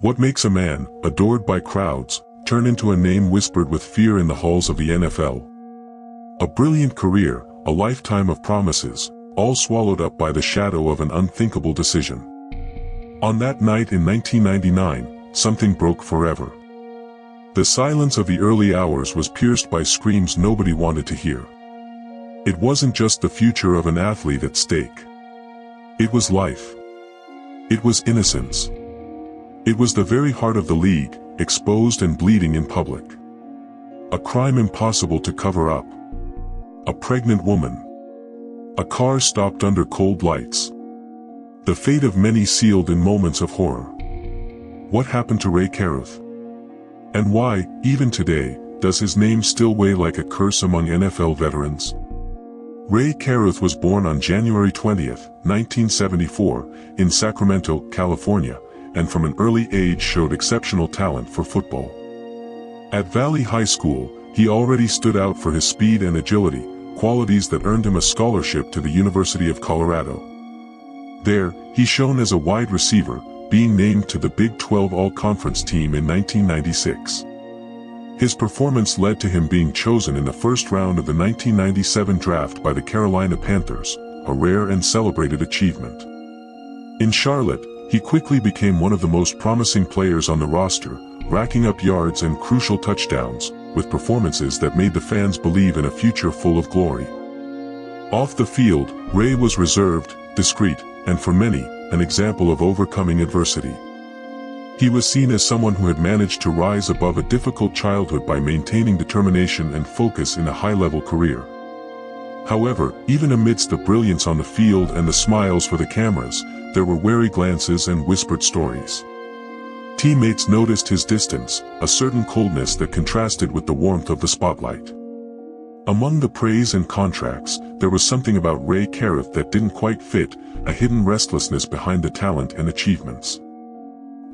What makes a man, adored by crowds, turn into a name whispered with fear in the halls of the NFL? A brilliant career, a lifetime of promises, all swallowed up by the shadow of an unthinkable decision. On that night in 1999, something broke forever. The silence of the early hours was pierced by screams nobody wanted to hear. It wasn't just the future of an athlete at stake. It was life. It was innocence. It was the very heart of the league, exposed and bleeding in public. A crime impossible to cover up. A pregnant woman. A car stopped under cold lights. The fate of many sealed in moments of horror. What happened to Rae Carruth? And why, even today, does his name still weigh like a curse among NFL veterans? Rae Carruth was born on January 20, 1974, in Sacramento, California, and from an early age showed exceptional talent for football. At Valley High School, he already stood out for his speed and agility, qualities that earned him a scholarship to the University of Colorado. There, he shone as a wide receiver, being named to the Big 12 All-Conference team in 1996. His performance led to him being chosen in the first round of the 1997 draft by the Carolina Panthers, a rare and celebrated achievement. In Charlotte, he quickly became one of the most promising players on the roster, racking up yards and crucial touchdowns, with performances that made the fans believe in a future full of glory. Off the field, Rae was reserved, discreet, and for many, an example of overcoming adversity. He was seen as someone who had managed to rise above a difficult childhood by maintaining determination and focus in a high-level career. However, even amidst the brilliance on the field and the smiles for the cameras, there were wary glances and whispered stories. Teammates noticed his distance, a certain coldness that contrasted with the warmth of the spotlight. Among the praise and contracts, there was something about Rae Carruth that didn't quite fit, a hidden restlessness behind the talent and achievements.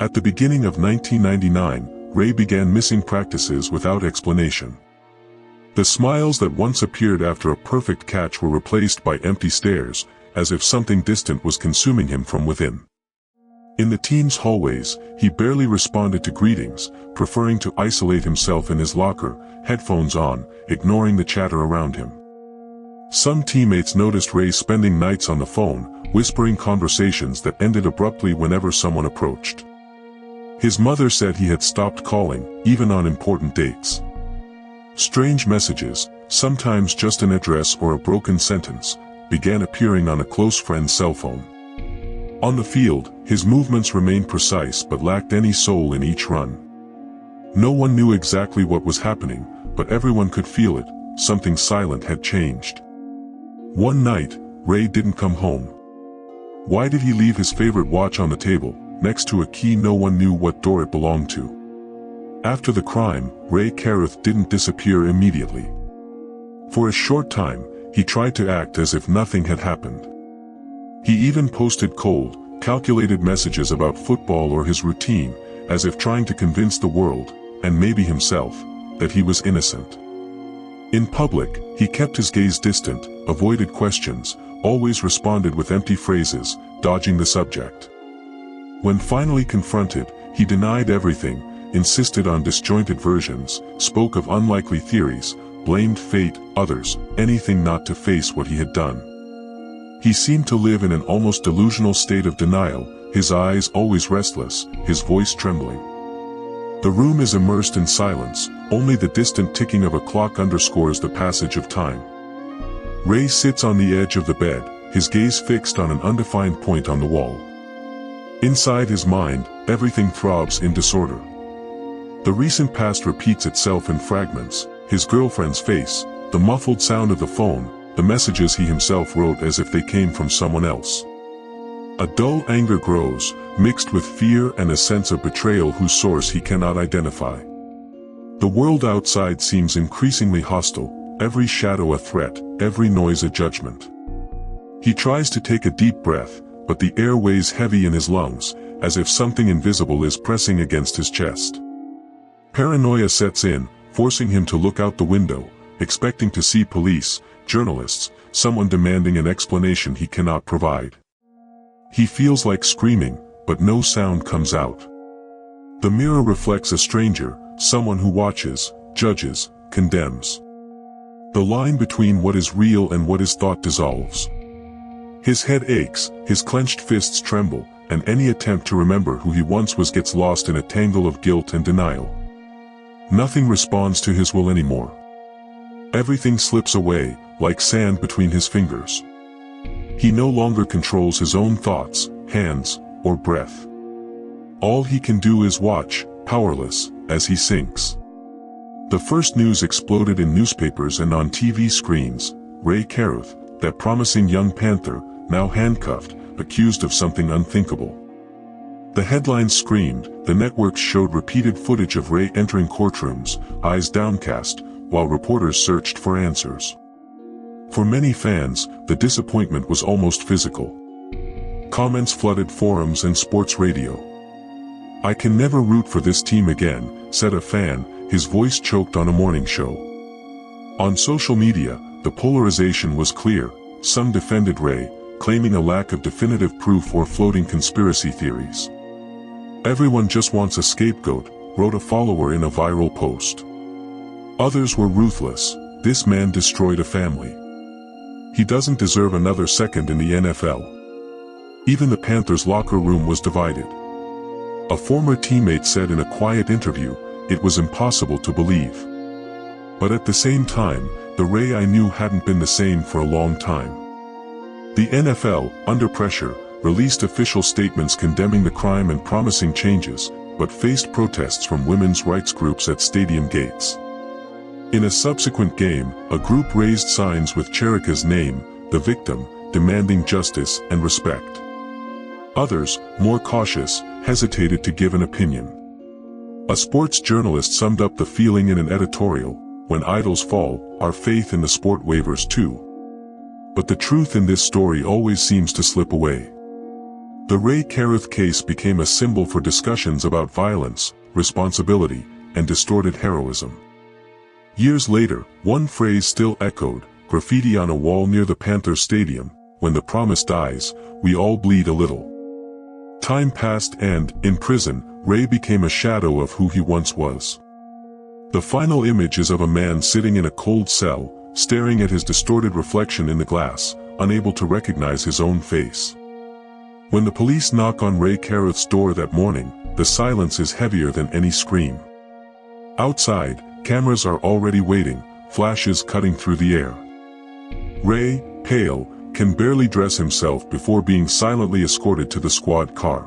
At the beginning of 1999, Rae began missing practices without explanation. The smiles that once appeared after a perfect catch were replaced by empty stares, as if something distant was consuming him from within. In the team's hallways, he barely responded to greetings, preferring to isolate himself in his locker, headphones on, ignoring the chatter around him. Some teammates noticed Rae spending nights on the phone, whispering conversations that ended abruptly whenever someone approached. His mother said he had stopped calling, even on important dates. Strange messages, sometimes just an address or a broken sentence, began appearing on a close friend's cell phone. On the field, his movements remained precise but lacked any soul in each run. No one knew exactly what was happening, but everyone could feel it, something silent had changed. One night, Rae didn't come home. Why did he leave his favorite watch on the table, next to a key no one knew what door it belonged to? After the crime, Rae Carruth didn't disappear immediately. For a short time, he tried to act as if nothing had happened. He even posted cold, calculated messages about football or his routine, as if trying to convince the world, and maybe himself, that he was innocent. In public, he kept his gaze distant, avoided questions, always responded with empty phrases, dodging the subject. When finally confronted, he denied everything, insisted on disjointed versions, spoke of unlikely theories, blamed fate, others, anything not to face what he had done. He seemed to live in an almost delusional state of denial, his eyes always restless, his voice trembling. The room is immersed in silence, only the distant ticking of a clock underscores the passage of time. Rae sits on the edge of the bed, his gaze fixed on an undefined point on the wall. Inside his mind, everything throbs in disorder. The recent past repeats itself in fragments, his girlfriend's face, the muffled sound of the phone, the messages he himself wrote as if they came from someone else. A dull anger grows, mixed with fear and a sense of betrayal whose source he cannot identify. The world outside seems increasingly hostile, every shadow a threat, every noise a judgment. He tries to take a deep breath, but the air weighs heavy in his lungs, as if something invisible is pressing against his chest. Paranoia sets in, forcing him to look out the window, expecting to see police, journalists, someone demanding an explanation he cannot provide. He feels like screaming, but no sound comes out. The mirror reflects a stranger, someone who watches, judges, condemns. The line between what is real and what is thought dissolves. His head aches, his clenched fists tremble, and any attempt to remember who he once was gets lost in a tangle of guilt and denial. Nothing responds to his will anymore. Everything slips away, like sand between his fingers. He no longer controls his own thoughts, hands, or breath. All he can do is watch, powerless, as he sinks. The first news exploded in newspapers and on TV screens: Rae Carruth, that promising young Panther, now handcuffed, accused of something unthinkable. The headlines screamed, the networks showed repeated footage of Rae entering courtrooms, eyes downcast, while reporters searched for answers. For many fans, the disappointment was almost physical. Comments flooded forums and sports radio. "I can never root for this team again," said a fan, his voice choked on a morning show. On social media, the polarization was clear. Some defended Rae, claiming a lack of definitive proof or floating conspiracy theories. "Everyone just wants a scapegoat," wrote a follower in a viral post. Others were ruthless. "This man destroyed a family. He doesn't deserve another second in the NFL." Even the Panthers' locker room was divided. A former teammate said in a quiet interview, "It was impossible to believe. But at the same time, the Rae I knew hadn't been the same for a long time." The NFL, under pressure, released official statements condemning the crime and promising changes, but faced protests from women's rights groups at stadium gates. In a subsequent game, a group raised signs with Cherika's name, the victim, demanding justice and respect. Others, more cautious, hesitated to give an opinion. A sports journalist summed up the feeling in an editorial: "When idols fall, our faith in the sport wavers too." But the truth in this story always seems to slip away. The Rae Carruth case became a symbol for discussions about violence, responsibility, and distorted heroism. Years later, one phrase still echoed, graffiti on a wall near the Panthers stadium: "When the promise dies, we all bleed a little." Time passed and, in prison, Rae became a shadow of who he once was. The final image is of a man sitting in a cold cell, staring at his distorted reflection in the glass, unable to recognize his own face. When the police knock on Rae Carruth's door that morning, the silence is heavier than any scream. Outside, cameras are already waiting, flashes cutting through the air. Rae, pale, can barely dress himself before being silently escorted to the squad car.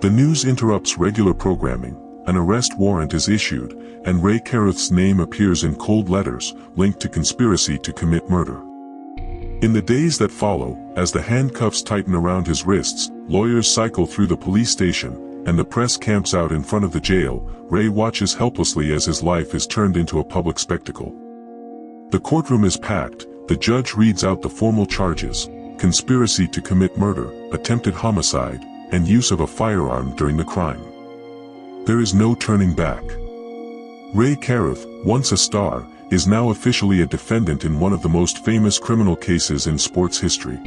The news interrupts regular programming, an arrest warrant is issued, and Rae Carruth's name appears in cold letters, linked to conspiracy to commit murder. In the days that follow, as the handcuffs tighten around his wrists, lawyers cycle through the police station, and the press camps out in front of the jail, Rae watches helplessly as his life is turned into a public spectacle. The courtroom is packed, the judge reads out the formal charges: conspiracy to commit murder, attempted homicide, and use of a firearm during the crime. There is no turning back. Rae Carruth, once a star, is now officially a defendant in one of the most famous criminal cases in sports history.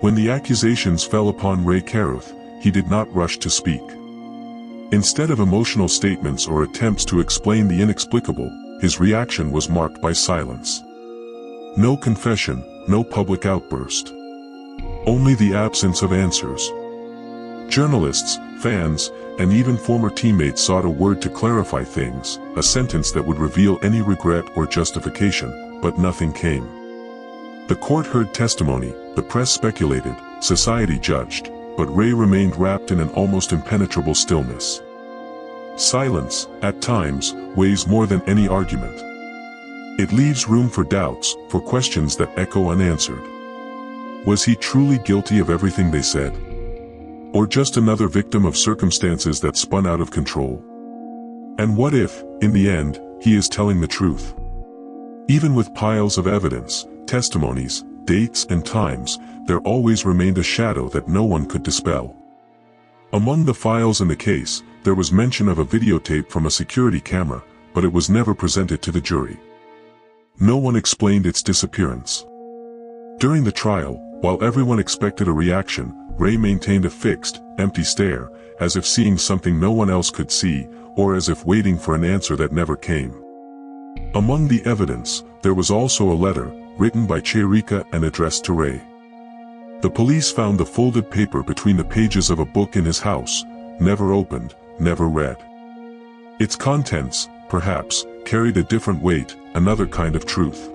When the accusations fell upon Rae Carruth, he did not rush to speak. Instead of emotional statements or attempts to explain the inexplicable, his reaction was marked by silence. No confession, no public outburst. Only the absence of answers. Journalists, fans, and even former teammates sought a word to clarify things, a sentence that would reveal any regret or justification, but nothing came. The court heard testimony, the press speculated, society judged, but Rae remained wrapped in an almost impenetrable stillness. Silence, at times, weighs more than any argument. It leaves room for doubts, for questions that echo unanswered. Was he truly guilty of everything they said? Or just another victim of circumstances that spun out of control? And what if, in the end, he is telling the truth? Even with piles of evidence, testimonies, dates and times, there always remained a shadow that no one could dispel. Among the files in the case, there was mention of a videotape from a security camera, but it was never presented to the jury. No one explained its disappearance. During the trial, while everyone expected a reaction, Rae maintained a fixed, empty stare, as if seeing something no one else could see, or as if waiting for an answer that never came. Among the evidence, there was also a letter, written by Rae and addressed to Rae. The police found the folded paper between the pages of a book in his house, never opened, never read. Its contents, perhaps, carried a different weight, another kind of truth.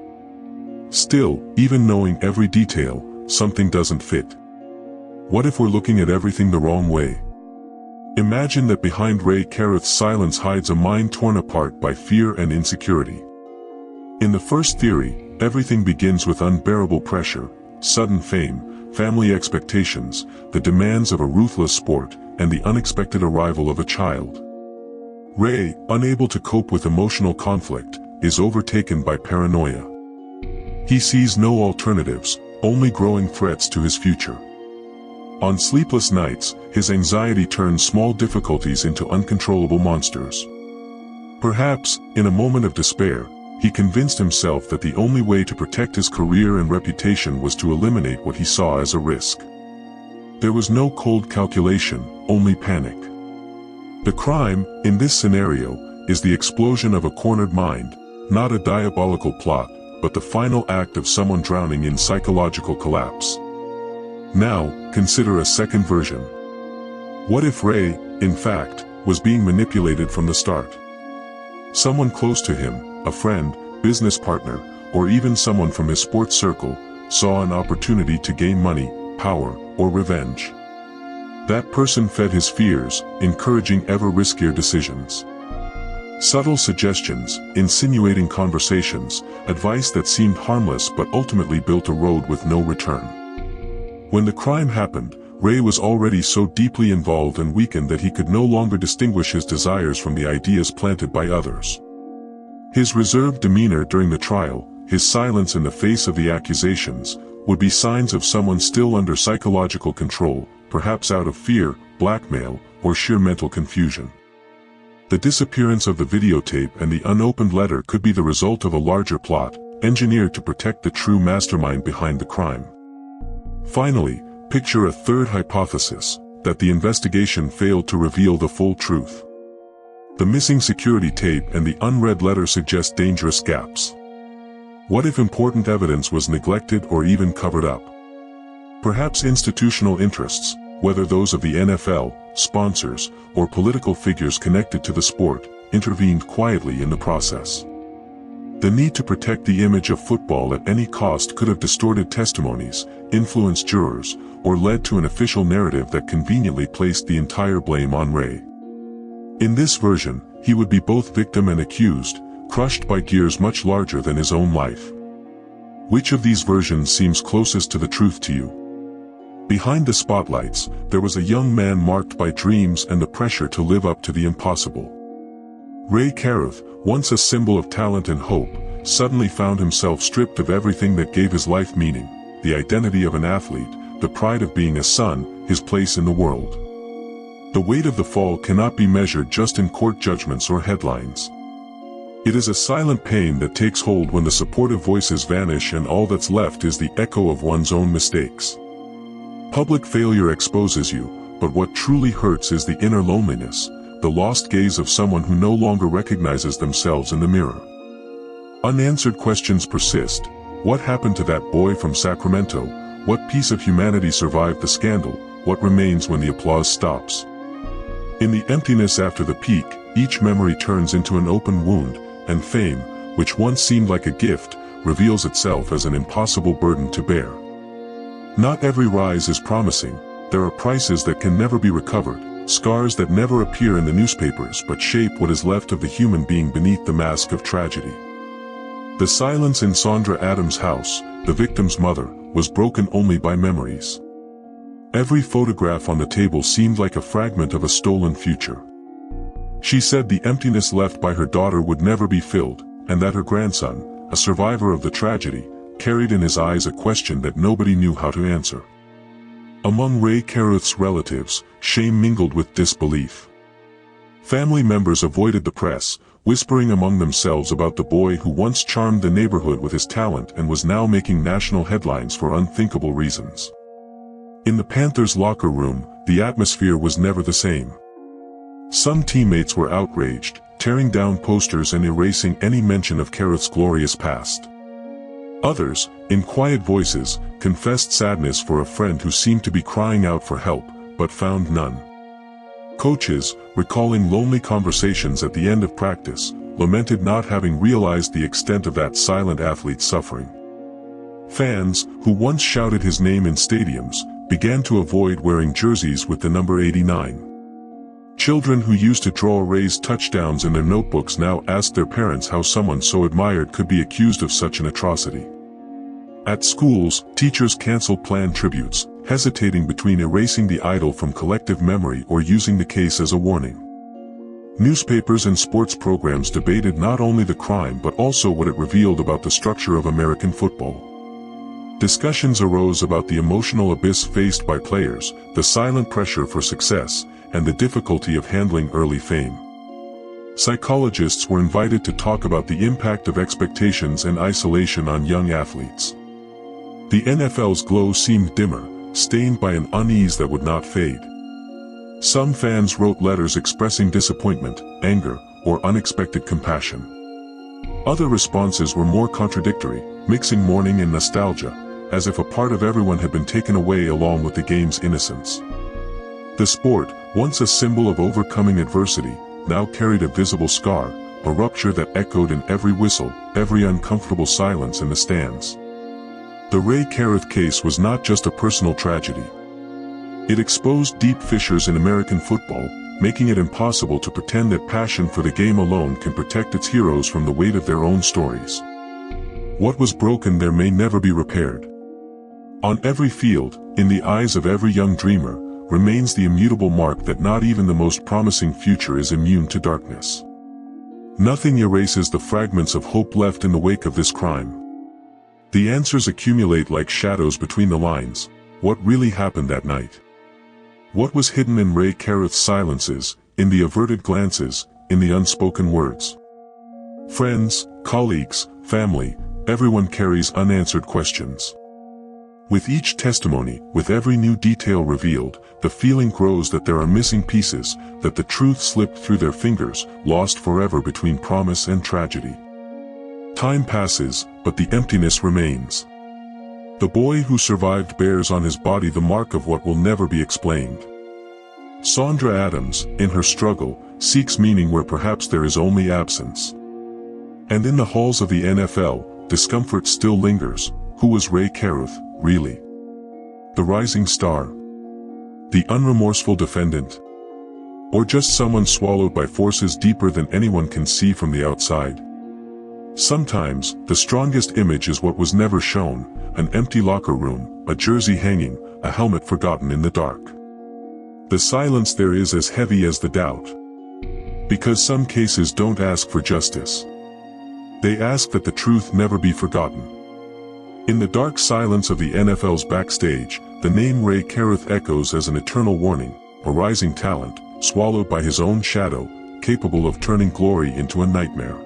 Still, even knowing every detail, something doesn't fit. What if we're looking at everything the wrong way? Imagine that behind Rae Carruth's silence hides a mind torn apart by fear and insecurity. In the first theory, everything begins with unbearable pressure, sudden fame, family expectations, the demands of a ruthless sport, and the unexpected arrival of a child. Rae, unable to cope with emotional conflict, is overtaken by paranoia. He sees no alternatives, only growing threats to his future. On sleepless nights, his anxiety turns small difficulties into uncontrollable monsters. Perhaps, in a moment of despair, he convinced himself that the only way to protect his career and reputation was to eliminate what he saw as a risk. There was no cold calculation, only panic. The crime, in this scenario, is the explosion of a cornered mind, not a diabolical plot, but the final act of someone drowning in psychological collapse. Now, consider a second version. What if Rae, in fact, was being manipulated from the start? Someone close to him, a friend, business partner, or even someone from his sports circle, saw an opportunity to gain money, power, or revenge. That person fed his fears, encouraging ever riskier decisions. Subtle suggestions, insinuating conversations, advice that seemed harmless but ultimately built a road with no return. When the crime happened, Rae was already so deeply involved and weakened that he could no longer distinguish his desires from the ideas planted by others. His reserved demeanor during the trial, his silence in the face of the accusations, would be signs of someone still under psychological control, perhaps out of fear, blackmail, or sheer mental confusion. The disappearance of the videotape and the unopened letter could be the result of a larger plot, engineered to protect the true mastermind behind the crime. Finally, picture a third hypothesis, that the investigation failed to reveal the full truth. The missing security tape and the unread letter suggest dangerous gaps. What if important evidence was neglected or even covered up? Perhaps institutional interests, whether those of the NFL, sponsors, or political figures connected to the sport, intervened quietly in the process. The need to protect the image of football at any cost could have distorted testimonies, influenced jurors, or led to an official narrative that conveniently placed the entire blame on Rae. In this version, he would be both victim and accused, crushed by gears much larger than his own life. Which of these versions seems closest to the truth to you? Behind the spotlights, there was a young man marked by dreams and the pressure to live up to the impossible. Rae Carruth, once a symbol of talent and hope, suddenly found himself stripped of everything that gave his life meaning, the identity of an athlete, the pride of being a son, his place in the world. The weight of the fall cannot be measured just in court judgments or headlines. It is a silent pain that takes hold when the supportive voices vanish and all that's left is the echo of one's own mistakes. Public failure exposes you, but what truly hurts is the inner loneliness, the lost gaze of someone who no longer recognizes themselves in the mirror. Unanswered questions persist. What happened to that boy from Sacramento? What piece of humanity survived the scandal? What remains when the applause stops? In the emptiness after the peak, each memory turns into an open wound, and fame, which once seemed like a gift, reveals itself as an impossible burden to bear. Not every rise is promising. There are prices that can never be recovered, scars that never appear in the newspapers but shape what is left of the human being beneath the mask of tragedy. The silence in Sandra Adams' house, the victim's mother, was broken only by memories. Every photograph on the table seemed like a fragment of a stolen future. She said the emptiness left by her daughter would never be filled, and that her grandson, a survivor of the tragedy, carried in his eyes a question that nobody knew how to answer. Among Rae Carruth's relatives, shame mingled with disbelief. Family members avoided the press, whispering among themselves about the boy who once charmed the neighborhood with his talent and was now making national headlines for unthinkable reasons. In the Panthers' locker room, the atmosphere was never the same. Some teammates were outraged, tearing down posters and erasing any mention of Carruth's glorious past. Others, in quiet voices, confessed sadness for a friend who seemed to be crying out for help, but found none. Coaches, recalling lonely conversations at the end of practice, lamented not having realized the extent of that silent athlete's suffering. Fans, who once shouted his name in stadiums, began to avoid wearing jerseys with the number 89. Children who used to draw Rae's touchdowns in their notebooks now asked their parents how someone so admired could be accused of such an atrocity. At schools, teachers canceled planned tributes, hesitating between erasing the idol from collective memory or using the case as a warning. Newspapers and sports programs debated not only the crime but also what it revealed about the structure of American football. Discussions arose about the emotional abyss faced by players, the silent pressure for success, and the difficulty of handling early fame. Psychologists were invited to talk about the impact of expectations and isolation on young athletes. The NFL's glow seemed dimmer, stained by an unease that would not fade. Some fans wrote letters expressing disappointment, anger, or unexpected compassion. Other responses were more contradictory, mixing mourning and nostalgia, as if a part of everyone had been taken away along with the game's innocence. The sport, once a symbol of overcoming adversity, now carried a visible scar, a rupture that echoed in every whistle, every uncomfortable silence in the stands. The Rae Carruth case was not just a personal tragedy. It exposed deep fissures in American football, making it impossible to pretend that passion for the game alone can protect its heroes from the weight of their own stories. What was broken there may never be repaired. On every field, in the eyes of every young dreamer, remains the immutable mark that not even the most promising future is immune to darkness. Nothing erases the fragments of hope left in the wake of this crime. The answers accumulate like shadows between the lines. What really happened that night? What was hidden in Rae Carruth's silences, in the averted glances, in the unspoken words? Friends, colleagues, family, everyone carries unanswered questions. With each testimony, with every new detail revealed, the feeling grows that there are missing pieces, that the truth slipped through their fingers, lost forever between promise and tragedy. Time passes, but the emptiness remains. The boy who survived bears on his body the mark of what will never be explained. Sandra Adams, in her struggle, seeks meaning where perhaps there is only absence. And in the halls of the NFL, discomfort still lingers. Who was Rae Carruth, really? The rising star? The unremorseful defendant? Or just someone swallowed by forces deeper than anyone can see from the outside? Sometimes, the strongest image is what was never shown, an empty locker room, a jersey hanging, a helmet forgotten in the dark. The silence there is as heavy as the doubt. Because some cases don't ask for justice. They ask that the truth never be forgotten. In the dark silence of the NFL's backstage, the name Rae Carruth echoes as an eternal warning, a rising talent, swallowed by his own shadow, capable of turning glory into a nightmare.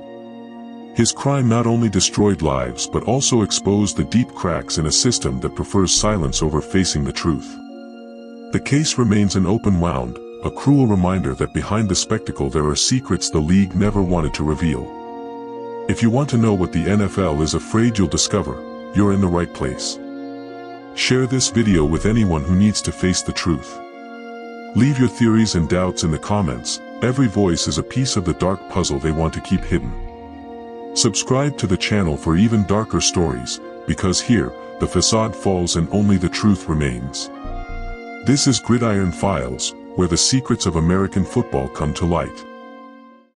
His crime not only destroyed lives but also exposed the deep cracks in a system that prefers silence over facing the truth. The case remains an open wound, a cruel reminder that behind the spectacle there are secrets the league never wanted to reveal. If you want to know what the NFL is afraid you'll discover, you're in the right place. Share this video with anyone who needs to face the truth. Leave your theories and doubts in the comments. Every voice is a piece of the dark puzzle they want to keep hidden. Subscribe to the channel for even darker stories, because here, the facade falls and only the truth remains. This is Gridiron Files, where the secrets of American football come to light.